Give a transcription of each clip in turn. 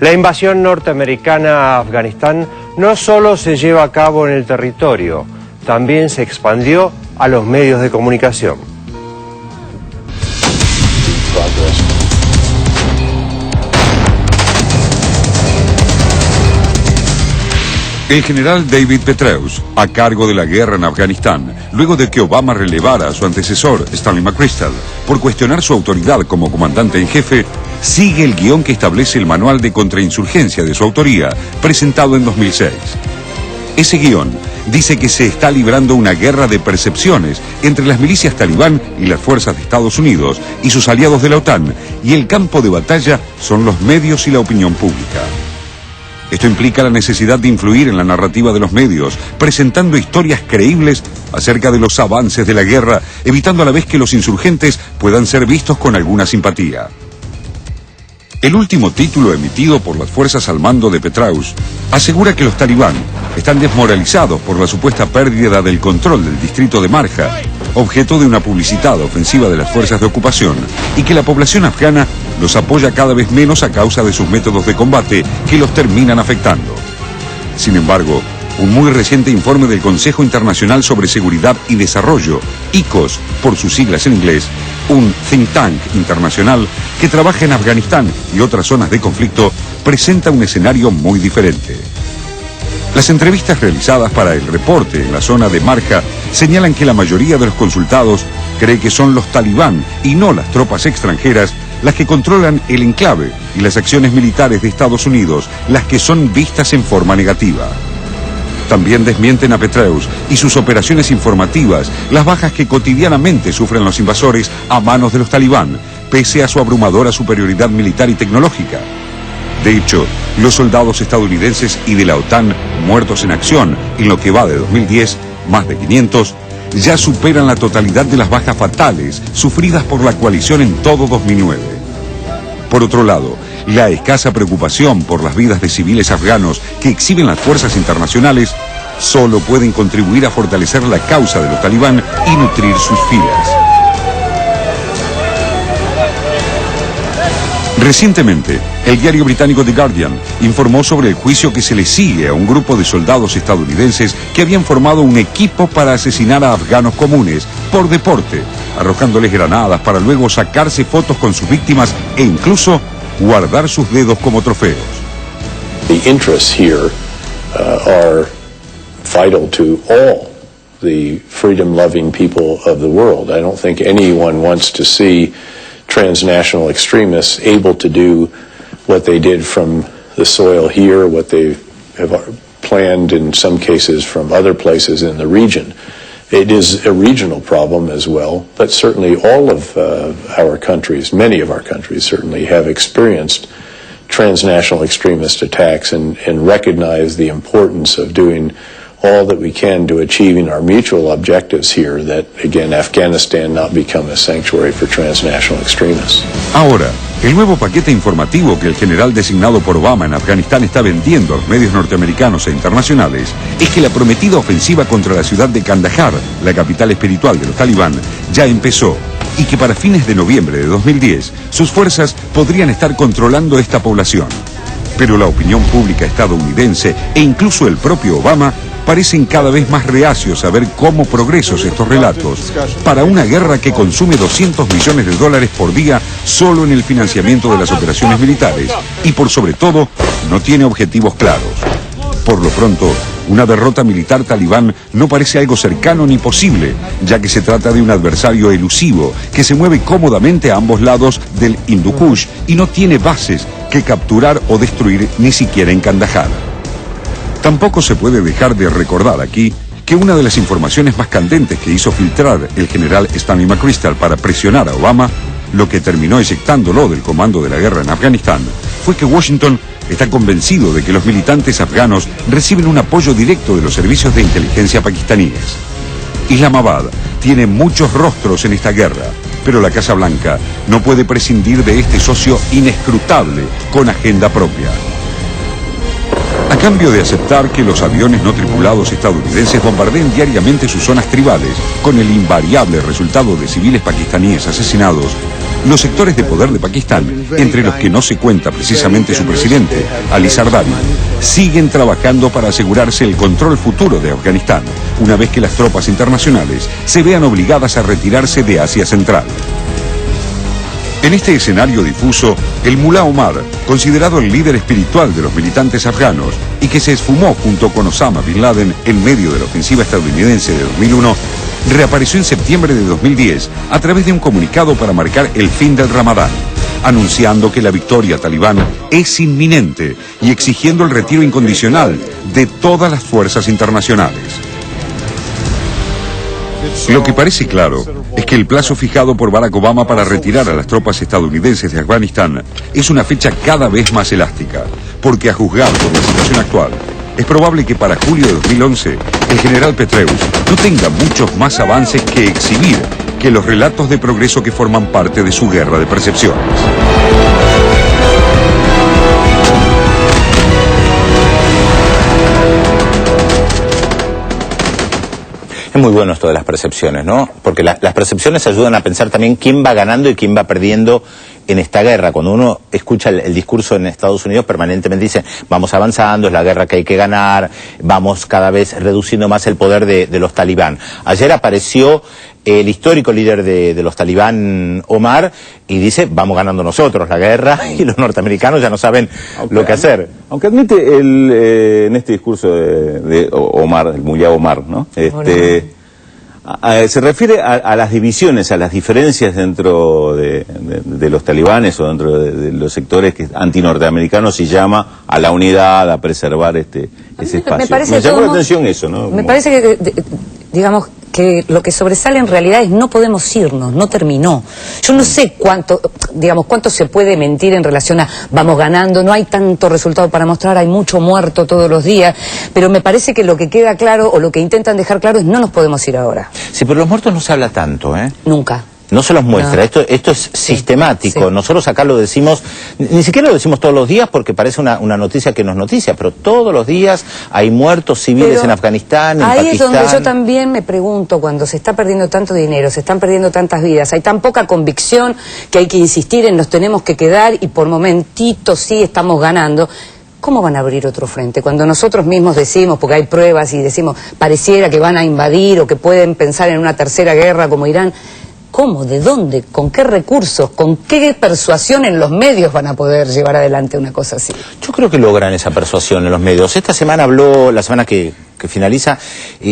La invasión norteamericana a Afganistán no solo se lleva a cabo en el territorio, también se expandió a los medios de comunicación. El general David Petraeus, a cargo de la guerra en Afganistán, luego de que Obama relevara a su antecesor, Stanley McChrystal, por cuestionar su autoridad como comandante en jefe, sigue el guión que establece el manual de contrainsurgencia de su autoría, presentado en 2006. Ese guión dice que se está librando una guerra de percepciones entre las milicias talibán y las fuerzas de Estados Unidos y sus aliados de la OTAN, y el campo de batalla son los medios y la opinión pública. Esto implica la necesidad de influir en la narrativa de los medios, presentando historias creíbles acerca de los avances de la guerra, evitando a la vez que los insurgentes puedan ser vistos con alguna simpatía. El último título emitido por las fuerzas al mando de Petraeus asegura que los talibán están desmoralizados por la supuesta pérdida del control del distrito de Marja, objeto de una publicitada ofensiva de las fuerzas de ocupación, y que la población afgana los apoya cada vez menos a causa de sus métodos de combate que los terminan afectando. Sin embargo, un muy reciente informe del Consejo Internacional sobre Seguridad y Desarrollo, ICOS por sus siglas en inglés, un think tank internacional que trabaja en Afganistán y otras zonas de conflicto, presenta un escenario muy diferente. Las entrevistas realizadas para el reporte en la zona de Marja señalan que la mayoría de los consultados cree que son los talibán y no las tropas extranjeras las que controlan el enclave y las acciones militares de Estados Unidos las que son vistas en forma negativa. También desmienten a Petraeus y sus operaciones informativas las bajas que cotidianamente sufren los invasores a manos de los talibán, pese a su abrumadora superioridad militar y tecnológica. De hecho, los soldados estadounidenses y de la OTAN muertos en acción en lo que va de 2010, más de 500, ya superan la totalidad de las bajas fatales sufridas por la coalición en todo 2009. Por otro lado, la escasa preocupación por las vidas de civiles afganos que exhiben las fuerzas internacionales solo pueden contribuir a fortalecer la causa de los talibán y nutrir sus filas. Recientemente, el diario británico The Guardian informó sobre el juicio que se le sigue a un grupo de soldados estadounidenses que habían formado un equipo para asesinar a afganos comunes por deporte, arrojándoles granadas para luego sacarse fotos con sus víctimas e incluso guardar sus dedos como trofeos. The interests here are vital to all the freedom-loving people of the world. I don't think anyone wants to see transnational extremists able to do what they did from the soil here, what they have planned in some cases from other places in the region. It is a regional problem as well, but certainly all of our countries, many of our countries certainly have experienced transnational extremist attacks and recognize the importance of doing all that we can to achieving our mutual objectives here, that, again, Afghanistan not become a sanctuary for transnational extremists. Ahora, el nuevo paquete informativo que el general designado por Obama en Afganistán está vendiendo a los medios norteamericanos e internacionales es que la prometida ofensiva contra la ciudad de Kandahar, la capital espiritual de los talibán, ya empezó, y que para fines de noviembre de 2010 sus fuerzas podrían estar controlando esta población. Pero la opinión pública estadounidense e incluso el propio Obama parecen cada vez más reacios a ver cómo progresos estos relatos para una guerra que consume $200 millones por día solo en el financiamiento de las operaciones militares y por sobre todo no tiene objetivos claros. Por lo pronto, una derrota militar talibán no parece algo cercano ni posible, ya que se trata de un adversario elusivo que se mueve cómodamente a ambos lados del Hindu Kush y no tiene bases que capturar o destruir ni siquiera en Kandahar. Tampoco se puede dejar de recordar aquí que una de las informaciones más candentes que hizo filtrar el general Stanley McChrystal para presionar a Obama, lo que terminó eyectándolo del comando de la guerra en Afganistán, fue que Washington está convencido de que los militantes afganos reciben un apoyo directo de los servicios de inteligencia pakistaníes. Islamabad tiene muchos rostros en esta guerra, pero la Casa Blanca no puede prescindir de este socio inescrutable con agenda propia. A cambio de aceptar que los aviones no tripulados estadounidenses bombardeen diariamente sus zonas tribales, con el invariable resultado de civiles pakistaníes asesinados, los sectores de poder de Pakistán, entre los que no se cuenta precisamente su presidente, Ali Zardari, siguen trabajando para asegurarse el control futuro de Afganistán, una vez que las tropas internacionales se vean obligadas a retirarse de Asia Central. En este escenario difuso, el Mullah Omar, considerado el líder espiritual de los militantes afganos y que se esfumó junto con Osama Bin Laden en medio de la ofensiva estadounidense de 2001, reapareció en septiembre de 2010 a través de un comunicado para marcar el fin del Ramadán, anunciando que la victoria talibán es inminente y exigiendo el retiro incondicional de todas las fuerzas internacionales. Lo que parece claro es que el plazo fijado por Barack Obama para retirar a las tropas estadounidenses de Afganistán es una fecha cada vez más elástica, porque a juzgar por la situación actual, es probable que para julio de 2011 el general Petraeus no tenga muchos más avances que exhibir que los relatos de progreso que forman parte de su guerra de percepciones. Es muy bueno esto de las percepciones, ¿no? Porque las percepciones ayudan a pensar también quién va ganando y quién va perdiendo en esta guerra. Cuando uno escucha el discurso en Estados Unidos, permanentemente dicen, vamos avanzando, es la guerra que hay que ganar, vamos cada vez reduciendo más el poder de los talibán. Ayer apareció el histórico líder de los talibán, Omar, y dice, vamos ganando nosotros la guerra y los norteamericanos ya no saben lo que hacer. Aunque admite en este discurso de Omar, el Mullah Omar, ¿no? Se refiere a las divisiones, a las diferencias dentro de los talibanes o dentro de los sectores antinorteamericanos y llama a la unidad, a preservar ese espacio. Me llamó la atención eso, ¿no? Me parece que, digamos, que lo que sobresale en realidad es no podemos irnos, no terminó. Yo no sé cuánto se puede mentir en relación a vamos ganando, no hay tanto resultado para mostrar, hay mucho muerto todos los días, pero me parece que lo que queda claro o lo que intentan dejar claro es no nos podemos ir ahora. Sí, pero los muertos no se habla tanto, ¿eh? Nunca. No se los muestra, no. Esto es sistemático, sí. Nosotros acá lo decimos, ni siquiera lo decimos todos los días porque parece una noticia que no es noticia, pero todos los días hay muertos civiles pero en Afganistán, en Pakistán. Ahí es donde yo también me pregunto, cuando se está perdiendo tanto dinero, se están perdiendo tantas vidas, hay tan poca convicción que hay que insistir en nos tenemos que quedar y por momentitos sí estamos ganando. ¿Cómo van a abrir otro frente? Cuando nosotros mismos decimos, porque hay pruebas y decimos, pareciera que van a invadir o que pueden pensar en una tercera guerra como Irán. ¿Cómo? ¿De dónde? ¿Con qué recursos? ¿Con qué persuasión en los medios van a poder llevar adelante una cosa así? Yo creo que logran esa persuasión en los medios. Esta semana habló, la semana que finaliza,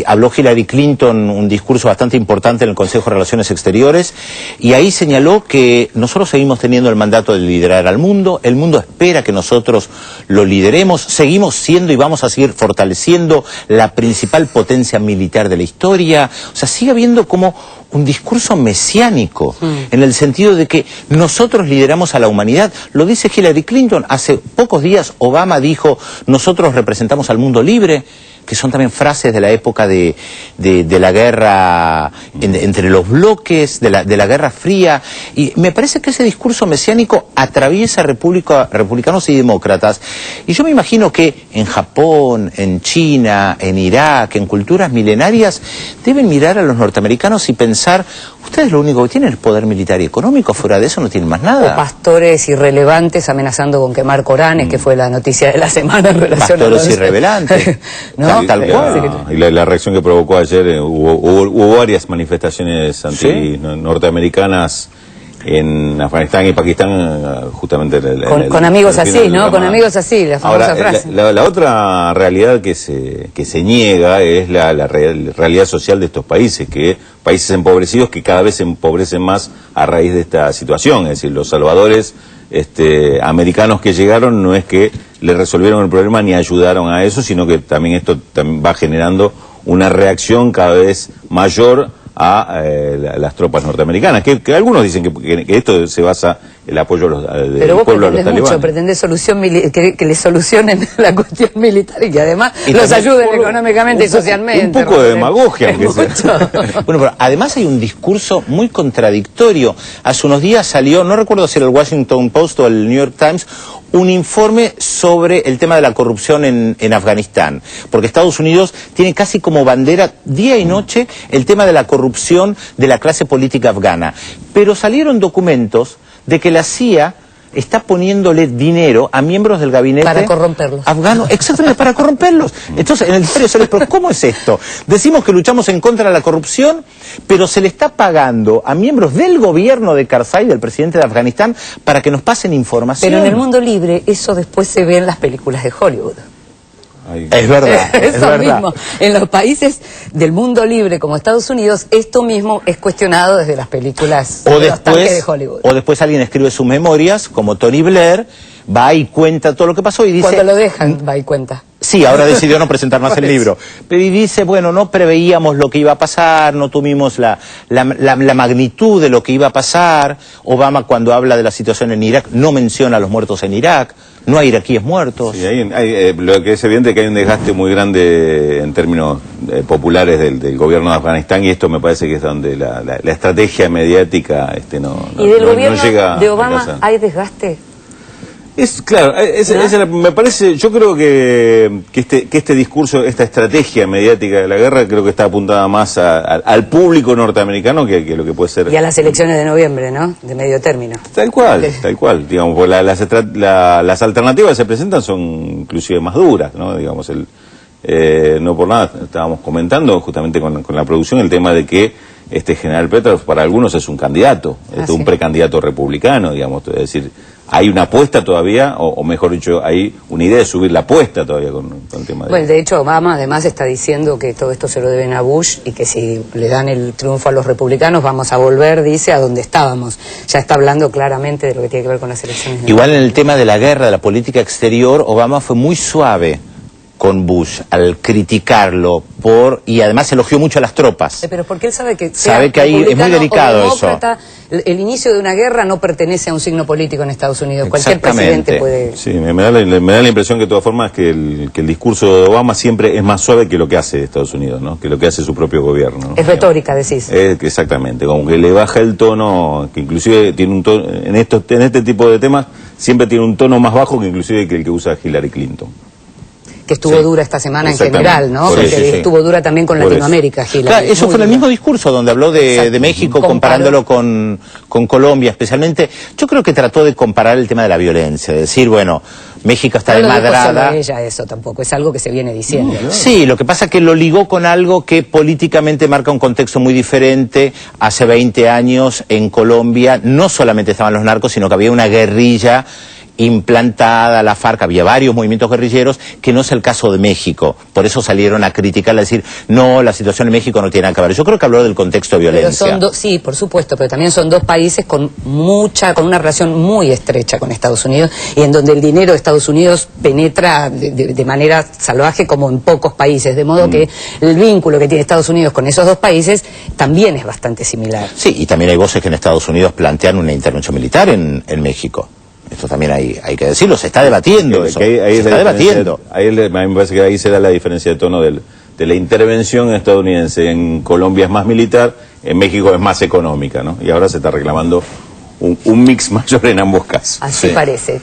habló Hillary Clinton un discurso bastante importante en el Consejo de Relaciones Exteriores y ahí señaló que nosotros seguimos teniendo el mandato de liderar al mundo, el mundo espera que nosotros lo lideremos, seguimos siendo y vamos a seguir fortaleciendo la principal potencia militar de la historia, o sea, sigue habiendo como un discurso mesiánico, en el sentido de que nosotros lideramos a la humanidad. Lo dice Hillary Clinton, hace pocos días Obama dijo, nosotros representamos al mundo libre, que son también frases de la época de la guerra entre los bloques, de la Guerra Fría, y me parece que ese discurso mesiánico atraviesa republicanos y demócratas, y yo me imagino que en Japón, en China, en Irak, en culturas milenarias, deben mirar a los norteamericanos y pensar, ustedes lo único que tienen es poder militar y económico, fuera de eso no tienen más nada. O pastores irrelevantes amenazando con quemar Coranes, que fue la noticia de la semana en relación a pastores irrelevantes. ¿No? Tal cual. Y la reacción que provocó ayer, hubo varias manifestaciones anti-norteamericanas en Afganistán y Pakistán, justamente con amigos así, ¿no? Con amigos así, la famosa frase. La otra realidad que se niega es la realidad social de estos países, países empobrecidos que cada vez se empobrecen más a raíz de esta situación. Es decir, los salvadores americanos que llegaron no es que le resolvieron el problema ni ayudaron a eso, sino que también esto va generando una reacción cada vez mayor a las tropas norteamericanas, que algunos dicen que esto se basa el apoyo del pueblo a los talibanes. Pretendés que le solucionen la cuestión militar y que además los ayuden económicamente y socialmente. Un poco de demagogia, aunque sea. Bueno, pero además hay un discurso muy contradictorio. Hace unos días salió, no recuerdo si era el Washington Post o el New York Times, un informe sobre el tema de la corrupción en Afganistán, porque Estados Unidos tiene casi como bandera día y noche el tema de la corrupción de la clase política afgana. Pero salieron documentos de que la CIA está poniéndole dinero a miembros del gabinete para corromperlos. Afgano, exactamente, para corromperlos. Entonces, en el diario se les pregunta, ¿cómo es esto? Decimos que luchamos en contra de la corrupción, pero se le está pagando a miembros del gobierno de Karzai, del presidente de Afganistán, para que nos pasen información. Pero en el mundo libre eso después se ve en las películas de Hollywood. Es verdad, es Eso verdad. mismo. En los países del mundo libre como Estados Unidos, esto mismo es cuestionado desde las películas O de los tanques de después, Hollywood. o después alguien escribe sus memorias, como Tony Blair, va y cuenta todo lo que pasó y dice... Cuando lo dejan, va y cuenta. Sí, ahora decidió no presentar más Por el eso. libro. Pero y dice, bueno, no preveíamos lo que iba a pasar, no tuvimos la magnitud de lo que iba a pasar. Obama, cuando habla de la situación en Irak, no menciona a los muertos en Irak, no hay iraquíes muertos. Sí, lo que es evidente es que hay un desgaste muy grande en términos populares del gobierno de Afganistán, y esto me parece que es donde la estrategia mediática no ¿Y del no gobierno llega de a Obama casa. hay desgaste? Es claro, me parece, yo creo que este discurso, esta estrategia mediática de la guerra, creo que está apuntada más al público norteamericano que lo que puede ser. Y a las elecciones de noviembre, ¿no? De medio término. Tal cual, digamos, porque las alternativas que se presentan son inclusive más duras, ¿no? Digamos, no por nada estábamos comentando justamente con la producción el tema de que general Petraeus para algunos es un candidato, un precandidato republicano, digamos, es decir, hay una apuesta todavía, o mejor dicho, hay una idea de subir la apuesta todavía con el tema de... Bueno, de hecho Obama además está diciendo que todo esto se lo deben a Bush y que si le dan el triunfo a los republicanos vamos a volver, dice, a donde estábamos. Ya está hablando claramente de lo que tiene que ver con las elecciones. Igual en el tema de la guerra, de la política exterior, Obama fue muy suave con Bush al criticarlo y además elogió mucho a las tropas. Pero porque él sabe que ahí es muy delicado eso. El inicio de una guerra no pertenece a un signo político en Estados Unidos. Cualquier presidente puede... Sí, me da la impresión que de todas formas que el discurso de Obama siempre es más suave que lo que hace Estados Unidos, ¿no? Que lo que hace su propio gobierno, ¿no? Es retórica, decís. Exactamente, como que le baja el tono, que inclusive tiene un tono, en este tipo de temas siempre tiene un tono más bajo que inclusive que el que usa Hillary Clinton. Que estuvo dura esta semana en general, ¿no? Por Porque eso, estuvo dura también con Latinoamérica, Hillary. Claro, eso fue en el dura. mismo discurso donde habló de México, comparándolo con Colombia especialmente. Yo creo que trató de comparar el tema de la violencia, de decir, bueno, México está No lo dijo desmadrada. solo ella eso tampoco, es algo que se viene diciendo, ¿no? Sí, lo que pasa es que lo ligó con algo que políticamente marca un contexto muy diferente. Hace 20 años en Colombia no solamente estaban los narcos, sino que había una guerrilla implantada, la FARC, había varios movimientos guerrilleros, que no es el caso de México. Por eso salieron a criticarla, a decir, no, la situación en México no tiene nada que ver. Yo creo que habló del contexto de violencia. Pero sí, por supuesto, pero también son dos países con una relación muy estrecha con Estados Unidos y en donde el dinero de Estados Unidos penetra de manera salvaje como en pocos países, de modo que el vínculo que tiene Estados Unidos con esos dos países también es bastante similar. Sí, y también hay voces que en Estados Unidos plantean una intervención militar en México. Esto también hay que decirlo, se está debatiendo eso, se está debatiendo. A mí me parece que ahí se da la diferencia de tono de la intervención estadounidense. En Colombia es más militar, en México es más económica, ¿no? Y ahora se está reclamando un mix mayor en ambos casos. Así parece.